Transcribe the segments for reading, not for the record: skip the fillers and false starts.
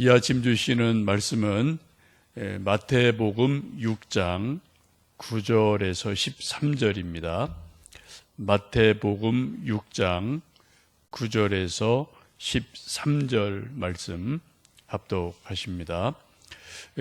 이 아침 주시는 말씀은 마태복음 6장 9절에서 13절입니다. 마태복음 6장 9절에서 13절 말씀 합독하십니다.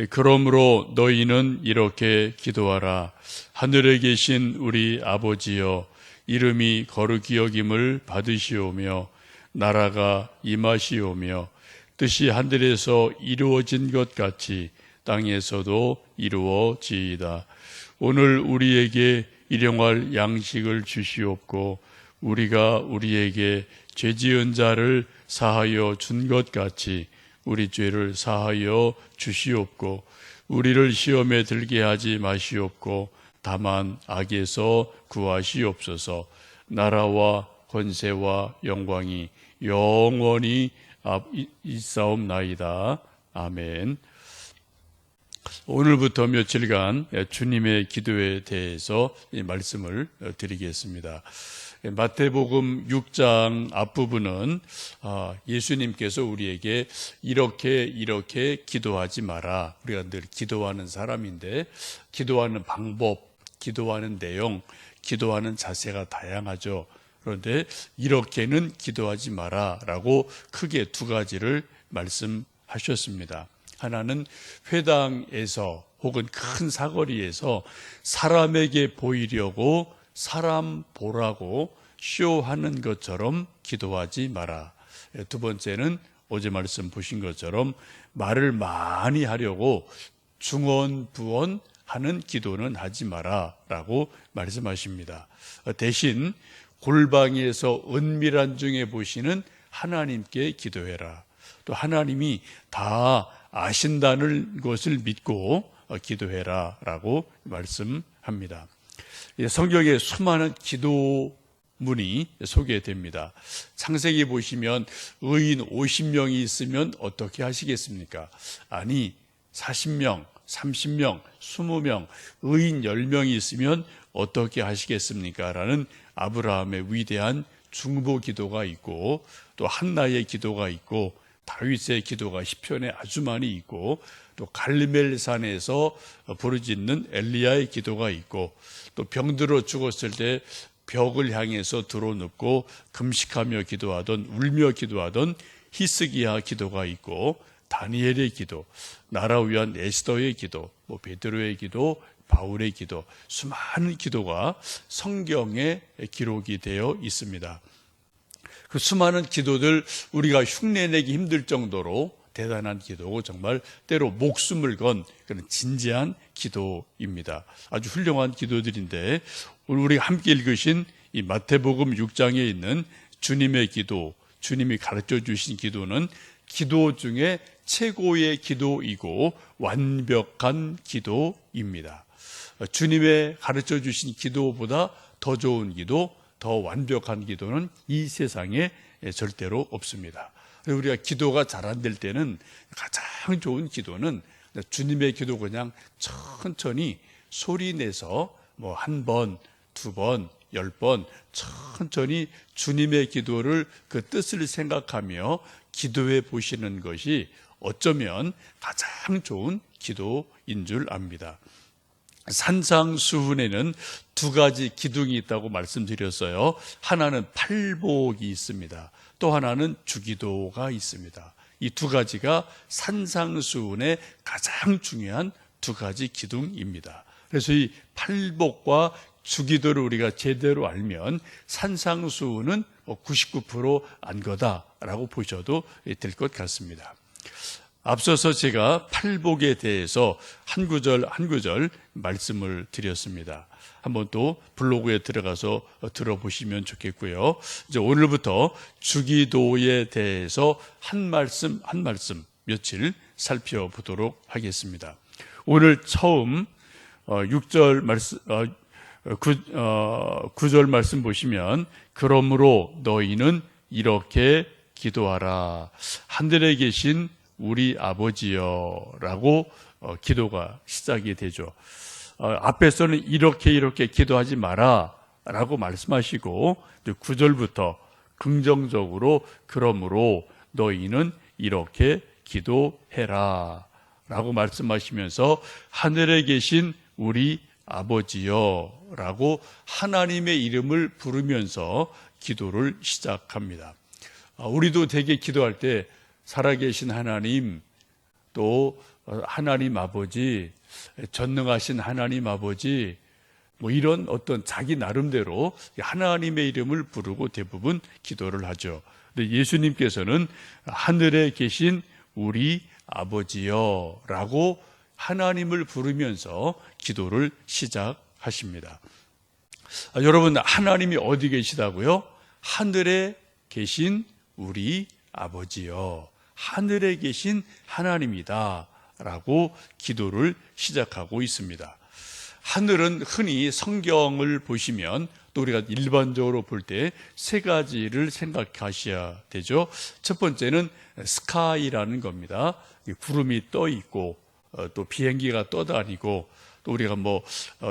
그러므로 너희는 이렇게 기도하라. 하늘에 계신 우리 아버지여, 이름이 거룩히 여김을 받으시오며 나라가 임하시오며 뜻이 하늘에서 이루어진 것 같이 땅에서도 이루어지이다. 오늘 우리에게 일용할 양식을 주시옵고 우리가 우리에게 죄지은 자를 사하여 준 것 같이 우리 죄를 사하여 주시옵고 우리를 시험에 들게 하지 마시옵고 다만 악에서 구하시옵소서. 나라와 권세와 영광이 영원히 있사옵나이다. 아멘. 오늘부터 며칠간 주님의 기도에 대해서 말씀을 드리겠습니다. 마태복음 6장 앞부분은 예수님께서 우리에게 이렇게 기도하지 마라. 우리가 늘 기도하는 사람인데 기도하는 방법, 기도하는 내용, 기도하는 자세가 다양하죠. 그런데 이렇게는 기도하지 마라 라고 크게 두 가지를 말씀하셨습니다. 하나는 회당에서 혹은 큰 사거리에서 사람에게 보이려고 사람 보라고 쇼하는 것처럼 기도하지 마라. 두 번째는 어제 말씀 보신 것처럼 말을 많이 하려고 중언부언하는 기도는 하지 마라 라고 말씀하십니다. 대신 골방에서 은밀한 중에 보시는 하나님께 기도해라. 또 하나님이 다 아신다는 것을 믿고 기도해라 라고 말씀합니다. 성경에 수많은 기도문이 소개됩니다. 창세기 보시면 의인 50명이 있으면 어떻게 하시겠습니까? 아니 40명, 30명, 20명, 의인 10명이 있으면 어떻게 하시겠습니까? 라는 아브라함의 위대한 중보 기도가 있고 또 한나의 기도가 있고 다윗의 기도가 시편에 아주 많이 있고 또 갈멜산에서 부르짖는 엘리야의 기도가 있고 또 병들어 죽었을 때 벽을 향해서 드러눕고 금식하며 기도하던 울며 기도하던 히스기야 기도가 있고 다니엘의 기도, 나라 위한 에스더의 기도, 베드로의 기도, 바울의 기도, 수많은 기도가 성경에 기록이 되어 있습니다. 그 수많은 기도들 우리가 흉내내기 힘들 정도로 대단한 기도고 정말 때로 목숨을 건 그런 진지한 기도입니다. 아주 훌륭한 기도들인데 오늘 우리가 함께 읽으신 이 마태복음 6장에 있는 주님의 기도, 주님이 가르쳐 주신 기도는 기도 중에 최고의 기도이고 완벽한 기도입니다. 주님의 가르쳐 주신 기도보다 더 좋은 기도, 더 완벽한 기도는 이 세상에 절대로 없습니다. 우리가 기도가 잘 안 될 때는 가장 좋은 기도는 주님의 기도 그냥 천천히 소리 내서 한 번, 두 번, 10번 천천히 주님의 기도를 그 뜻을 생각하며 기도해 보시는 것이 어쩌면 가장 좋은 기도인 줄 압니다. 산상수훈에는 두 가지 기둥이 있다고 말씀드렸어요. 하나는 팔복이 있습니다. 또 하나는 주기도가 있습니다. 이 두 가지가 산상수훈의 가장 중요한 두 가지 기둥입니다. 그래서 이 팔복과 주기도를 우리가 제대로 알면 산상수훈은 99%안 거다라고 보셔도 될 것 같습니다. 앞서서 제가 팔복에 대해서 한 구절 한 구절 말씀을 드렸습니다. 한번 또 블로그에 들어가서 들어보시면 좋겠고요. 이제 오늘부터 주기도에 대해서 한 말씀 한 말씀 며칠 살펴보도록 하겠습니다. 오늘 처음 6절 말씀 9절 말씀 보시면 그러므로 너희는 이렇게 기도하라. 하늘에 계신 우리 아버지여 라고 기도가 시작이 되죠. 앞에서는 이렇게 기도하지 마라 라고 말씀하시고 9절부터 긍정적으로 그러므로 너희는 이렇게 기도해라 라고 말씀하시면서 하늘에 계신 우리 아버지여 라고 하나님의 이름을 부르면서 기도를 시작합니다. 우리도 대개 기도할 때 살아계신 하나님, 또 하나님 아버지, 전능하신 하나님 아버지, 뭐 이런 어떤 자기 나름대로 하나님의 이름을 부르고 대부분 기도를 하죠. 근데 예수님께서는 하늘에 계신 우리 아버지여 라고 하나님을 부르면서 기도를 시작하십니다. 여러분, 하나님이 어디 계시다고요? 하늘에 계신 우리 아버지여, 하늘에 계신 하나님이다 라고 기도를 시작하고 있습니다. 하늘은 흔히 성경을 보시면 또 우리가 일반적으로 볼 때 세 가지를 생각하셔야 되죠. 첫 번째는 스카이라는 겁니다. 구름이 떠 있고 또 비행기가 떠다니고 또 우리가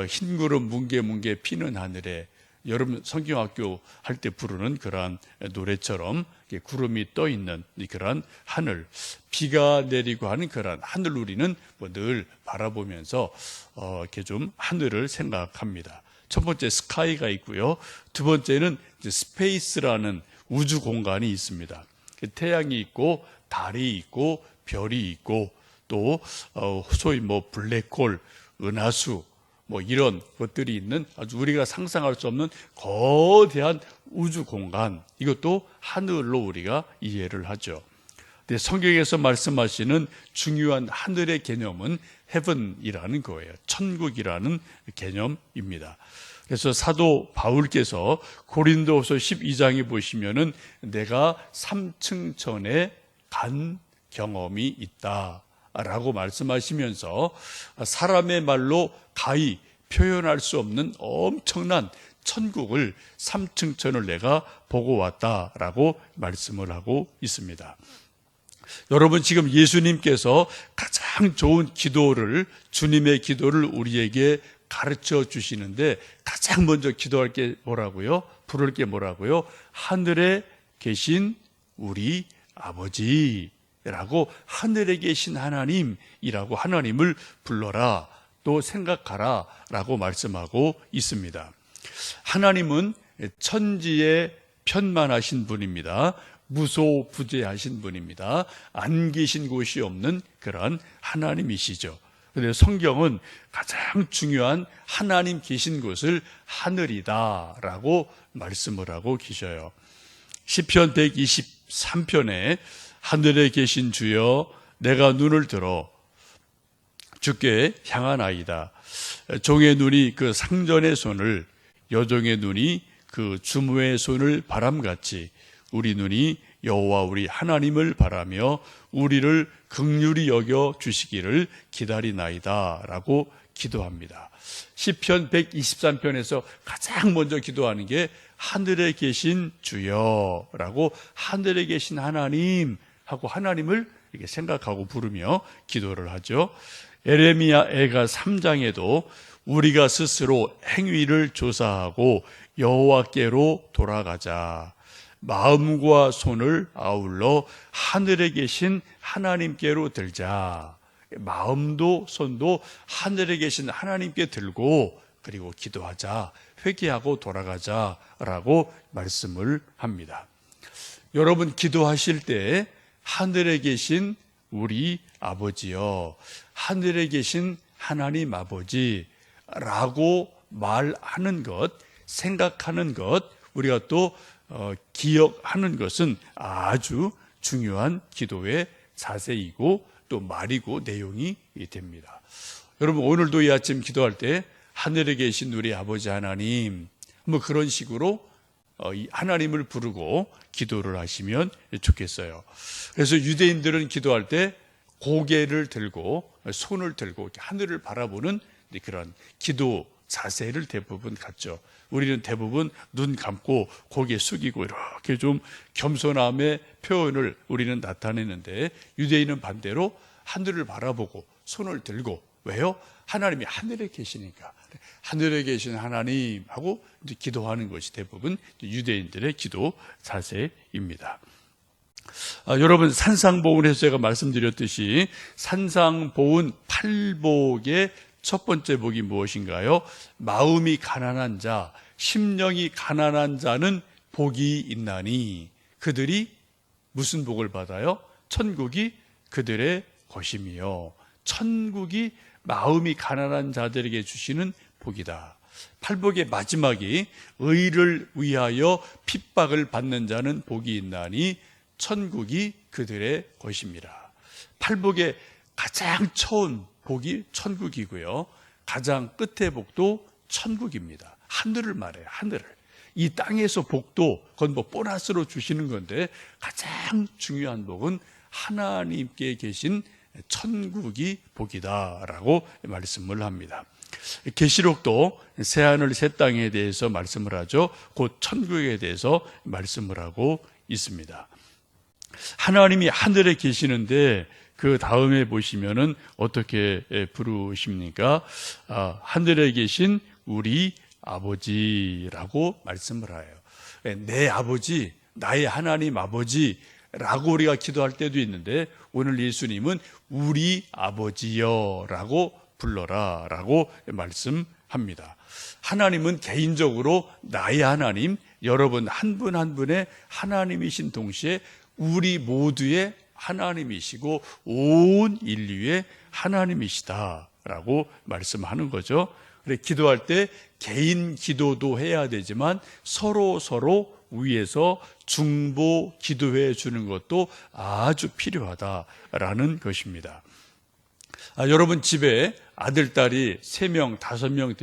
흰 구름 뭉게뭉게 피는 하늘에 여러분 성경학교 할 때 부르는 그러한 노래처럼 구름이 떠 있는 그러한 하늘, 비가 내리고 하는 그러한 하늘 우리는 늘 바라보면서 이렇게 좀 하늘을 생각합니다. 첫 번째 스카이가 있고요. 두 번째는 스페이스라는 우주 공간이 있습니다. 태양이 있고 달이 있고 별이 있고 또 소위 블랙홀, 은하수 이런 것들이 있는 아주 우리가 상상할 수 없는 거대한 우주 공간, 이것도 하늘로 우리가 이해를 하죠. 근데 성경에서 말씀하시는 중요한 하늘의 개념은 heaven이라는 거예요. 천국이라는 개념입니다. 그래서 사도 바울께서 고린도후서 12장에 보시면은 내가 3층 전에 간 경험이 있다 라고 말씀하시면서 사람의 말로 가히 표현할 수 없는 엄청난 천국을 3층 천을 내가 보고 왔다라고 말씀을 하고 있습니다. 여러분, 지금 예수님께서 가장 좋은 기도를, 주님의 기도를 우리에게 가르쳐 주시는데 가장 먼저 기도할 게 뭐라고요? 부를 게 뭐라고요? 하늘에 계신 우리 아버지라고, 하늘에 계신 하나님이라고 하나님을 불러라, 또 생각하라 라고 말씀하고 있습니다. 하나님은 천지에 편만하신 분입니다. 무소부재하신 분입니다. 안 계신 곳이 없는 그러한 하나님이시죠. 그런데 성경은 가장 중요한 하나님 계신 곳을 하늘이다 라고 말씀을 하고 계셔요. 시편 123편에 하늘에 계신 주여 내가 눈을 들어 주께 향하나이다. 종의 눈이 그 상전의 손을, 여종의 눈이 그 주무의 손을 바람같이 우리 눈이 여호와 우리 하나님을 바라며 우리를 긍휼히 여겨 주시기를 기다리나이다 라고 기도합니다. 시편 123편에서 가장 먼저 기도하는 게 하늘에 계신 주여 라고, 하늘에 계신 하나님 하고 하나님을 이렇게 생각하고 부르며 기도를 하죠. 에레미야 애가 3장에도 우리가 스스로 행위를 조사하고 여호와께로 돌아가자, 마음과 손을 아울러 하늘에 계신 하나님께로 들자. 마음도 손도 하늘에 계신 하나님께 들고 그리고 기도하자, 회개하고 돌아가자라고 말씀을 합니다. 여러분, 기도하실 때 하늘에 계신 우리 아버지여, 하늘에 계신 하나님 아버지라고 말하는 것, 생각하는 것, 우리가 또 기억하는 것은 아주 중요한 기도의 자세이고 또 말이고 내용이 됩니다. 여러분, 오늘도 이 아침 기도할 때 하늘에 계신 우리 아버지 하나님, 그런 식으로 이 하나님을 부르고 기도를 하시면 좋겠어요. 그래서 유대인들은 기도할 때 고개를 들고 손을 들고 이렇게 하늘을 바라보는 그런 기도 자세를 대부분 갖죠. 우리는 대부분 눈 감고 고개 숙이고 이렇게 좀 겸손함의 표현을 우리는 나타내는데, 유대인은 반대로 하늘을 바라보고 손을 들고, 왜요? 하나님이 하늘에 계시니까 하늘에 계신 하나님 하고 기도하는 것이 대부분 유대인들의 기도 자세입니다. 여러분, 산상보훈에서 제가 말씀드렸듯이 산상보훈 8복의 첫 번째 복이 무엇인가요? 마음이 가난한 자, 심령이 가난한 자는 복이 있나니 그들이 무슨 복을 받아요? 천국이 그들의 것임이요. 천국이 마음이 가난한 자들에게 주시는 복이다. 팔복의 마지막이 의를 위하여 핍박을 받는 자는 복이 있나니 천국이 그들의 것입니다. 팔복의 가장 처음 복이 천국이고요. 가장 끝의 복도 천국입니다. 하늘을 말해요. 하늘을. 이 땅에서 복도 그건 뭐 보너스로 주시는 건데 가장 중요한 복은 하나님께 계신 천국이 복이다라고 말씀을 합니다. 계시록도 새하늘 새 땅에 대해서 말씀을 하죠. 곧 천국에 대해서 말씀을 하고 있습니다. 하나님이 하늘에 계시는데 그 다음에 보시면은 어떻게 부르십니까? 하늘에 계신 우리 아버지라고 말씀을 해요. 내 아버지, 나의 하나님 아버지라고 우리가 기도할 때도 있는데 오늘 예수님은 우리 아버지여라고 불러라라고 말씀합니다. 하나님은 개인적으로 나의 하나님, 여러분 한 분 한 분의 하나님이신 동시에 우리 모두의 하나님이시고 온 인류의 하나님이시다라고 말씀하는 거죠. 그래, 기도할 때 개인 기도도 해야 되지만 서로 위에서 중보 기도해 주는 것도 아주 필요하다라는 것입니다. 여러분 집에 아들, 딸이 3명, 5명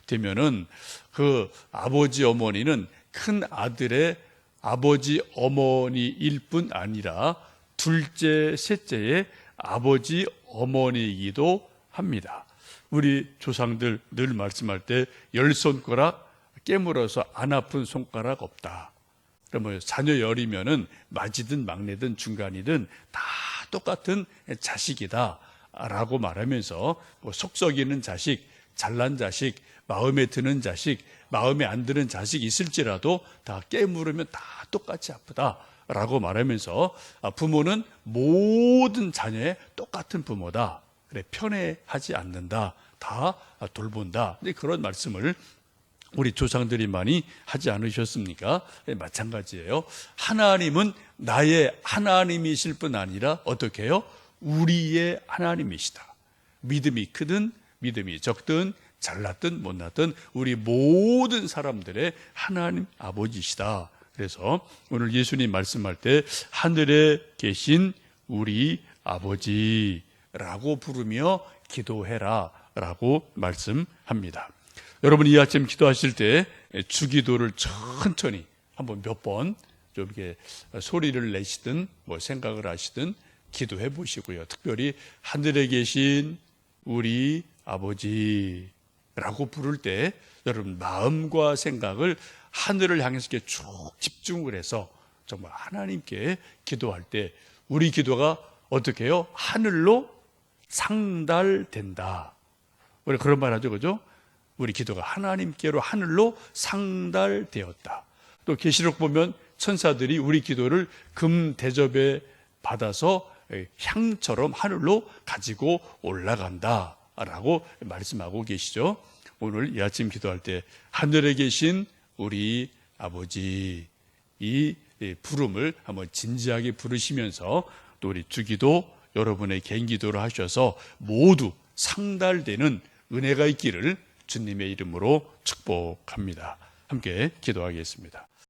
되면은 그 아버지, 어머니는 큰 아들의 아버지, 어머니일 뿐 아니라 둘째, 셋째의 아버지, 어머니이기도 합니다. 우리 조상들 늘 말씀할 때 10손가락 깨물어서 안 아픈 손가락 없다. 그러면 자녀 10이면은 맞이든 막내든 중간이든 다 똑같은 자식이다 라고 말하면서 뭐 속썩이는 자식, 잘난 자식, 마음에 드는 자식, 마음에 안 드는 자식 있을지라도 다 깨물으면 다 똑같이 아프다 라고 말하면서 부모는 모든 자녀의 똑같은 부모다. 그래, 편애하지 않는다. 다 돌본다. 그런 말씀을 우리 조상들이 많이 하지 않으셨습니까? 마찬가지예요. 하나님은 나의 하나님이실 뿐 아니라 어떻게 해요? 우리의 하나님이시다. 믿음이 크든 믿음이 적든 잘났든 못났든 우리 모든 사람들의 하나님 아버지시다. 그래서 오늘 예수님 말씀할 때 하늘에 계신 우리 아버지라고 부르며 기도해라 라고 말씀합니다. 여러분 이 아침 기도하실 때 주기도를 천천히 한번 몇 번 좀 이렇게 소리를 내시든 뭐 생각을 하시든 기도해 보시고요. 특별히 하늘에 계신 우리 아버지라고 부를 때 여러분 마음과 생각을 하늘을 향해서 이렇게 쭉 집중을 해서 정말 하나님께 기도할 때 우리 기도가 어떻게 해요? 하늘로 상달된다. 우리 그런 말 하죠, 그죠? 우리 기도가 하나님께로 하늘로 상달되었다. 또 계시록 보면 천사들이 우리 기도를 금 대접에 받아서 향처럼 하늘로 가지고 올라간다라고 말씀하고 계시죠. 오늘 이 아침 기도할 때 하늘에 계신 우리 아버지 이 부름을 한번 진지하게 부르시면서 또 우리 주기도 여러분의 개인 기도를 하셔서 모두 상달되는 은혜가 있기를 주님의 이름으로 축복합니다. 함께 기도하겠습니다.